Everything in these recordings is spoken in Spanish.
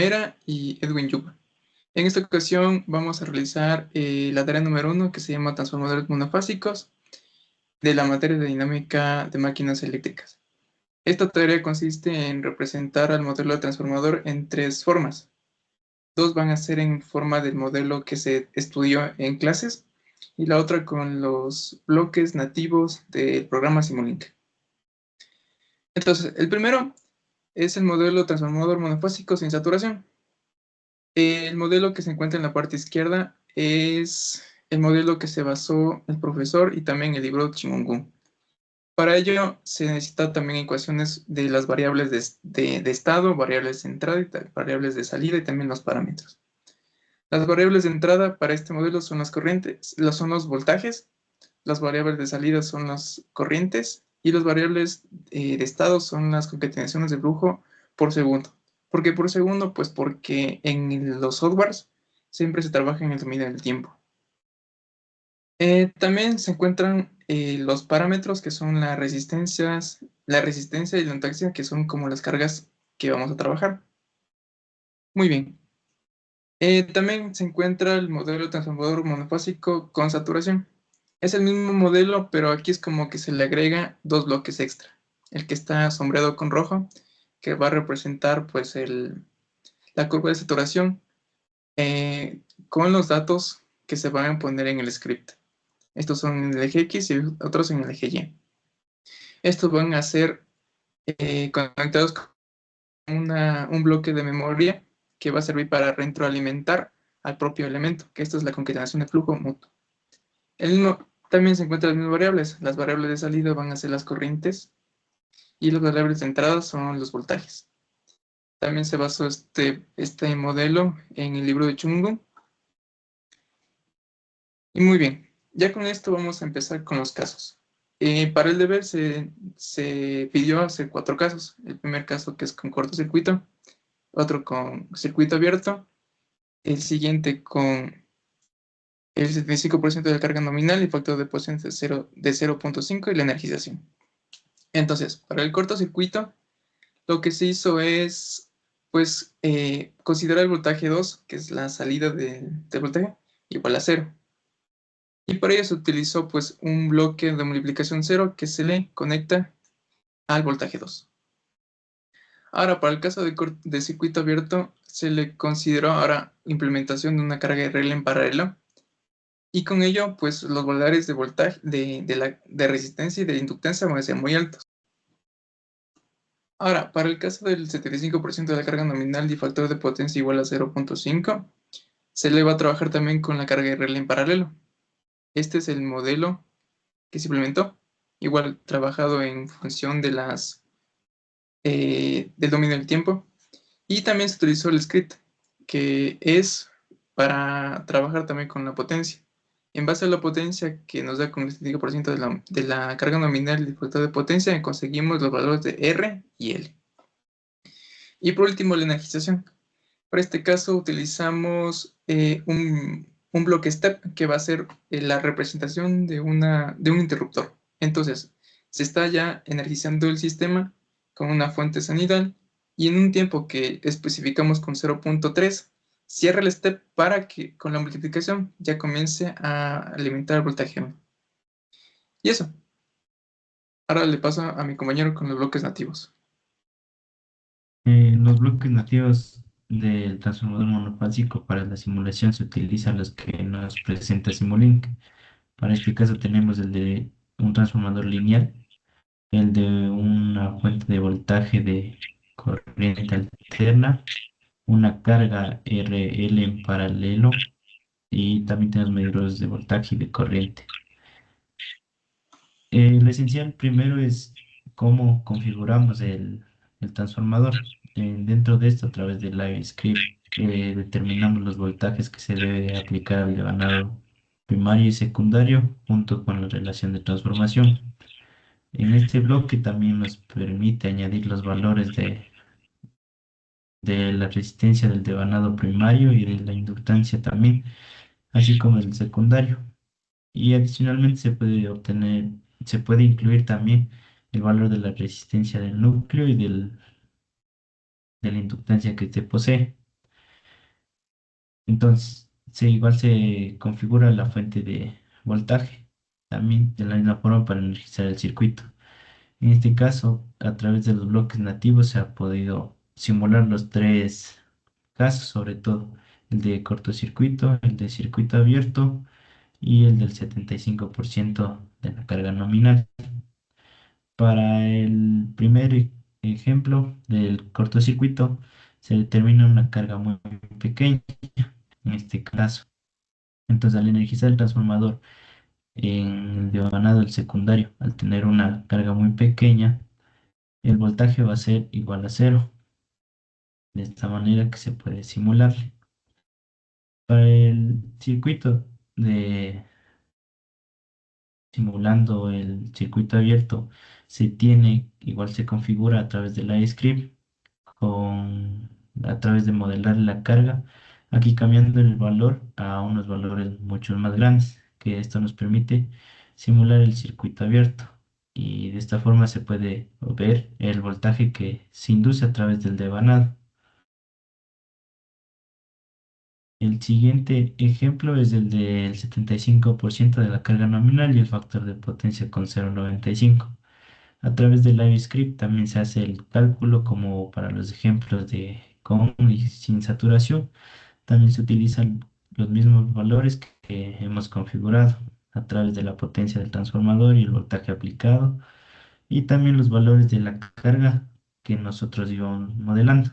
Era y Edwin Yuba. En esta ocasión vamos a realizar la tarea número 1 que se llama transformadores monofásicos de la materia de dinámica de máquinas eléctricas. Esta tarea consiste en representar al modelo de transformador en tres formas. Dos van a ser en forma del modelo que se estudió en clases y la otra con los bloques nativos del programa Simulink. Entonces, el primero es el modelo transformador monofásico sin saturación. El modelo que se encuentra en la parte izquierda es el modelo que se basó el profesor y también el libro Chimungun. Para ello se necesita también ecuaciones de las variables de estado, variables de entrada, y variables de salida y también los parámetros. Las variables de entrada para este modelo son las corrientes, son los voltajes, las variables de salida son las corrientes y las variables de estado son las concatenaciones de flujo por segundo. ¿Por qué por segundo? Pues porque en los softwares siempre se trabaja en el dominio del tiempo. También se encuentran los parámetros que son la resistencia y la entalpia, que son como las cargas que vamos a trabajar. Muy bien. También se encuentra el modelo transformador monofásico con saturación. Es el mismo modelo, pero aquí es como que se le agrega dos bloques extra. El que está sombreado con rojo, que va a representar pues la curva de saturación con los datos que se van a poner en el script. Estos son en el eje X y otros en el eje Y. Estos van a ser conectados con un bloque de memoria que va a servir para retroalimentar al propio elemento, que esto es la concatenación de flujo mutuo. También se encuentran las mismas variables. Las variables de salida van a ser las corrientes y las variables de entrada son los voltajes. También se basó este modelo en el libro de Chungun. Y muy bien, ya con esto vamos a empezar con los casos. Para el deber se pidió hacer 4 casos. El primer caso que es con cortocircuito, otro con circuito abierto, el siguiente con el 75% de la carga nominal y factor de potencia de 0.5 y la energización. Entonces, para el cortocircuito, lo que se hizo es, pues, considerar el voltaje 2, que es la salida del voltaje, igual a 0. Y para ello se utilizó, pues, un bloque de multiplicación 0 que se le conecta al voltaje 2. Ahora, para el caso de circuito abierto, se le consideró ahora implementación de una carga RL en paralelo. Y con ello, pues, los valores de voltaje, de resistencia y de inductancia van a ser muy altos. Ahora, para el caso del 75% de la carga nominal y factor de potencia igual a 0.5, se le va a trabajar también con la carga RL en paralelo. Este es el modelo que se implementó, igual trabajado en función del dominio del tiempo. Y también se utilizó el script, que es para trabajar también con la potencia. En base a la potencia que nos da con el 75% de la carga nominal y factor de potencia, conseguimos los valores de R y L. Y por último, la energización. Para este caso utilizamos un bloque step que va a ser la representación de un interruptor. Entonces, se está ya energizando el sistema con una fuente sanidad y en un tiempo que especificamos con 0.3, cierra el step para que con la multiplicación ya comience a alimentar el voltaje 1. Y eso. Ahora le paso a mi compañero con los bloques nativos. Los bloques nativos del transformador monofásico para la simulación se utilizan los que nos presenta Simulink. Para este caso tenemos el de un transformador lineal, el de una fuente de voltaje de corriente alterna, una carga RL en paralelo y también tenemos medidores de voltaje y de corriente. Lo esencial primero es cómo configuramos el transformador. Dentro de esto, a través del Live Script, determinamos los voltajes que se debe aplicar al devanado primario y secundario junto con la relación de transformación. En este bloque también nos permite añadir los valores de la resistencia del devanado primario y de la inductancia también, así como el secundario. Y adicionalmente se puede incluir también el valor de la resistencia del núcleo y de la inductancia que este posee. Entonces, igual se configura la fuente de voltaje, también de la misma forma para energizar el circuito. En este caso, a través de los bloques nativos se ha podido simular los tres casos, sobre todo el de cortocircuito, el de circuito abierto y el del 75% de la carga nominal. Para el primer ejemplo del cortocircuito, se determina una carga muy pequeña, en este caso. Entonces, al energizar el transformador en el devanado del secundario, al tener una carga muy pequeña, el voltaje va a ser igual a cero, de esta manera que se puede simular. Para el circuito de simulando el circuito abierto, igual se configura a través del iScript a través de modelar la carga, aquí cambiando el valor a unos valores mucho más grandes, que esto nos permite simular el circuito abierto. Y de esta forma se puede ver el voltaje que se induce a través del devanado. El siguiente ejemplo es el del 75% de la carga nominal y el factor de potencia con 0,95. A través del LiveScript también se hace el cálculo como para los ejemplos de con y sin saturación. También se utilizan los mismos valores que hemos configurado a través de la potencia del transformador y el voltaje aplicado y también los valores de la carga que nosotros íbamos modelando.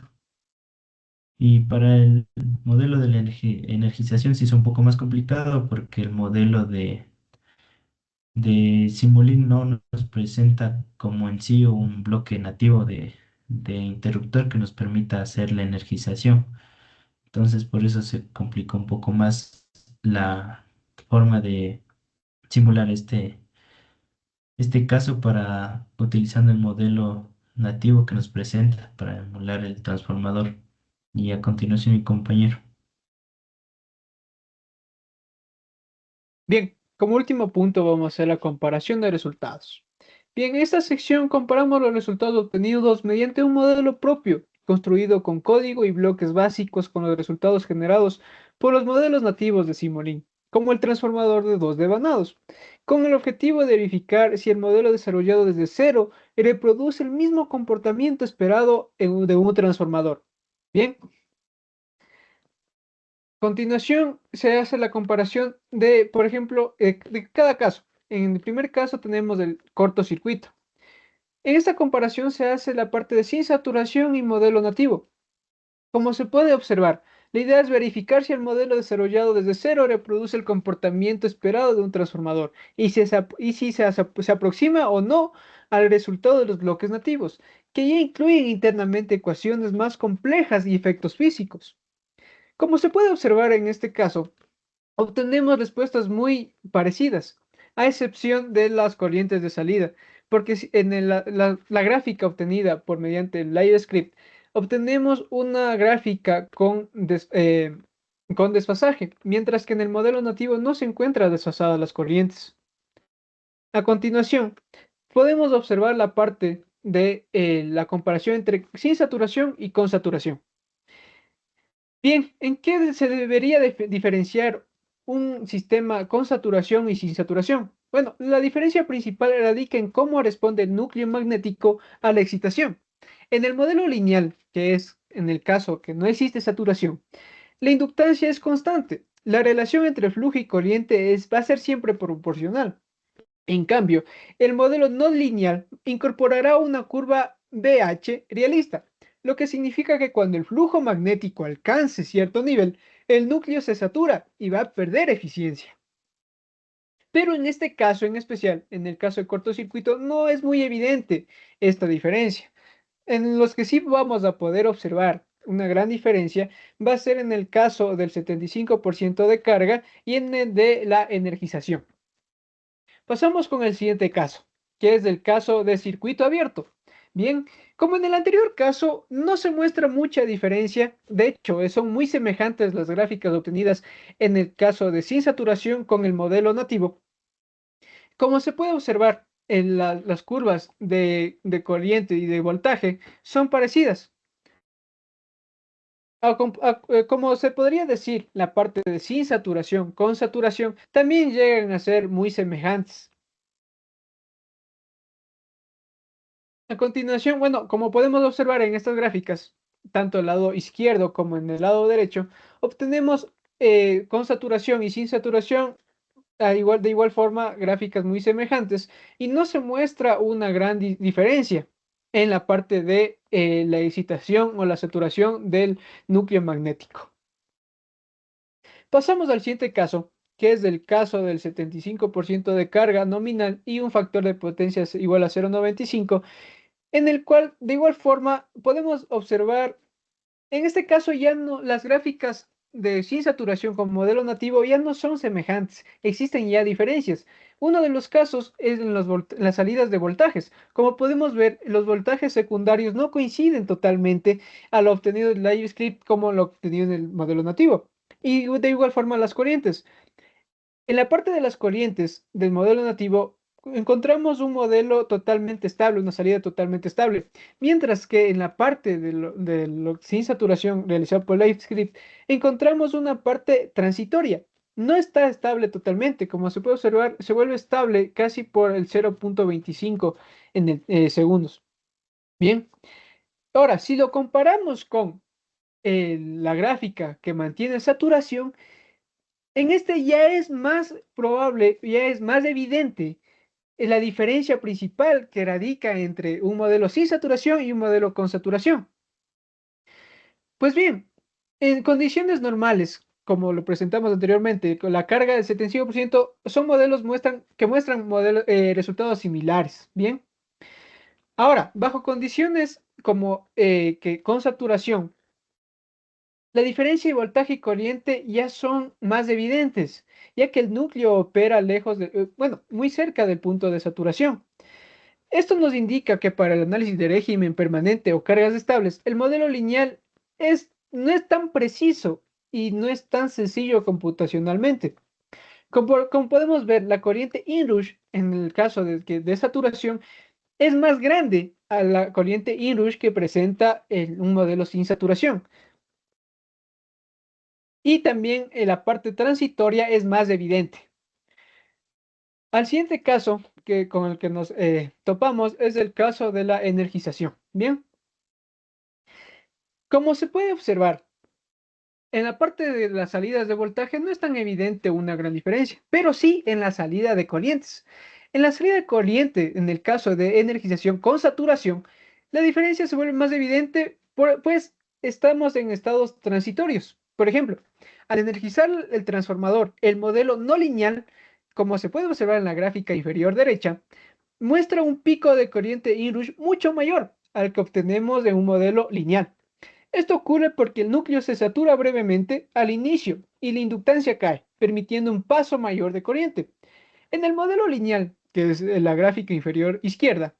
Y para el modelo de la energización sí es un poco más complicado porque el modelo de Simulink no nos presenta como en sí un bloque nativo de interruptor que nos permita hacer la energización. Entonces por eso se complicó un poco más la forma de simular este caso para utilizando el modelo nativo que nos presenta para emular el transformador. Y a continuación mi compañero. Bien, como último punto vamos a hacer la comparación de resultados. Bien, en esta sección comparamos los resultados obtenidos mediante un modelo propio, construido con código y bloques básicos con los resultados generados por los modelos nativos de Simulink, como el transformador de dos devanados, con el objetivo de verificar si el modelo desarrollado desde cero reproduce el mismo comportamiento esperado de un transformador. Bien, continuación, se hace la comparación de, por ejemplo, de cada caso. En el primer caso tenemos el cortocircuito. En esta comparación se hace la parte de sin saturación y modelo nativo. Como se puede observar, la idea es verificar si el modelo desarrollado desde cero reproduce el comportamiento esperado de un transformador y si se aproxima o no al resultado de los bloques nativos, que ya incluyen internamente ecuaciones más complejas y efectos físicos. Como se puede observar en este caso, obtenemos respuestas muy parecidas, a excepción de las corrientes de salida, porque la gráfica obtenida por mediante el LiveScript, obtenemos una gráfica con desfasaje, mientras que en el modelo nativo no se encuentran desfasadas las corrientes. A continuación, podemos observar la parte de la comparación entre sin saturación y con saturación. Bien, ¿en qué se debería diferenciar un sistema con saturación y sin saturación? Bueno, la diferencia principal radica en cómo responde el núcleo magnético a la excitación. En el modelo lineal, que es en el caso que no existe saturación, la inductancia es constante. La relación entre flujo y corriente va a ser siempre proporcional. En cambio, el modelo no lineal incorporará una curva BH realista, lo que significa que cuando el flujo magnético alcance cierto nivel, el núcleo se satura y va a perder eficiencia. Pero en este caso en especial, en el caso del cortocircuito, no es muy evidente esta diferencia. En los que sí vamos a poder observar una gran diferencia va a ser en el caso del 75% de carga y en el de la energización. Pasamos con el siguiente caso, que es el caso de circuito abierto. Bien, como en el anterior caso, no se muestra mucha diferencia. De hecho, son muy semejantes las gráficas obtenidas en el caso de sin saturación con el modelo nativo. Como se puede observar, las curvas de corriente y de voltaje son parecidas. Como se podría decir, la parte de sin saturación con saturación también llegan a ser muy semejantes. A continuación, bueno, como podemos observar en estas gráficas, tanto el lado izquierdo como en el lado derecho, obtenemos con saturación y sin saturación de igual forma gráficas muy semejantes y no se muestra una gran diferencia en la parte de la excitación o la saturación del núcleo magnético. Pasamos al siguiente caso, que es el caso del 75% de carga nominal y un factor de potencia igual a 0,95, en el cual de igual forma podemos observar, en este caso ya no, las gráficas de sin saturación con modelo nativo ya no son semejantes, existen ya diferencias. Uno de los casos es en las salidas de voltajes. Como podemos ver, los voltajes secundarios no coinciden totalmente a lo obtenido en LiveScript como lo obtenido en el modelo nativo. Y de igual forma las corrientes. En la parte de las corrientes del modelo nativo encontramos un modelo totalmente estable, una salida totalmente estable, mientras que en la parte de lo sin saturación realizado por LiveScript encontramos una parte transitoria. No está estable totalmente, como se puede observar, se vuelve estable casi por el 0,25 en segundos. Bien, ahora si lo comparamos con la gráfica que mantiene saturación, en este ya es más probable, ya es más evidente la diferencia principal que radica entre un modelo sin saturación y un modelo con saturación. Pues bien, en condiciones normales, como lo presentamos anteriormente, con la carga del 75%, son modelos que muestran resultados similares. Bien, ahora, bajo condiciones como que con saturación, la diferencia de voltaje y corriente ya son más evidentes, ya que el núcleo opera lejos bueno, muy cerca del punto de saturación. Esto nos indica que para el análisis de régimen permanente o cargas estables, el modelo lineal no es tan preciso y no es tan sencillo computacionalmente. Como podemos ver, la corriente inrush, en el caso de saturación, es más grande a la corriente inrush que presenta un modelo sin saturación. Y también la parte transitoria es más evidente. Al siguiente caso con el que nos topamos es el caso de la energización. Bien, como se puede observar, en la parte de las salidas de voltaje no es tan evidente una gran diferencia, pero sí en la salida de corrientes. En la salida de corriente, en el caso de energización con saturación, la diferencia se vuelve más evidente, pues estamos en estados transitorios. Por ejemplo, al energizar el transformador, el modelo no lineal, como se puede observar en la gráfica inferior derecha, muestra un pico de corriente inrush mucho mayor al que obtenemos de un modelo lineal. Esto ocurre porque el núcleo se satura brevemente al inicio y la inductancia cae, permitiendo un paso mayor de corriente. En el modelo lineal, que es la gráfica inferior izquierda,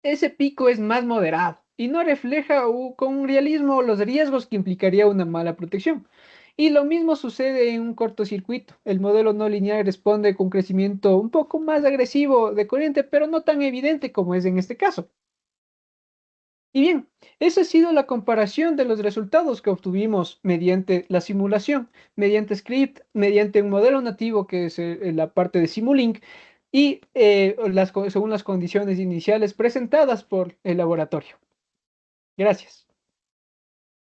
ese pico es más moderado y no refleja con realismo los riesgos que implicaría una mala protección. Y lo mismo sucede en un cortocircuito. El modelo no lineal responde con crecimiento un poco más agresivo de corriente, pero no tan evidente como es en este caso. Y bien, esa ha sido la comparación de los resultados que obtuvimos mediante la simulación, mediante script, mediante un modelo nativo que es la parte de Simulink y según las condiciones iniciales presentadas por el laboratorio. Gracias.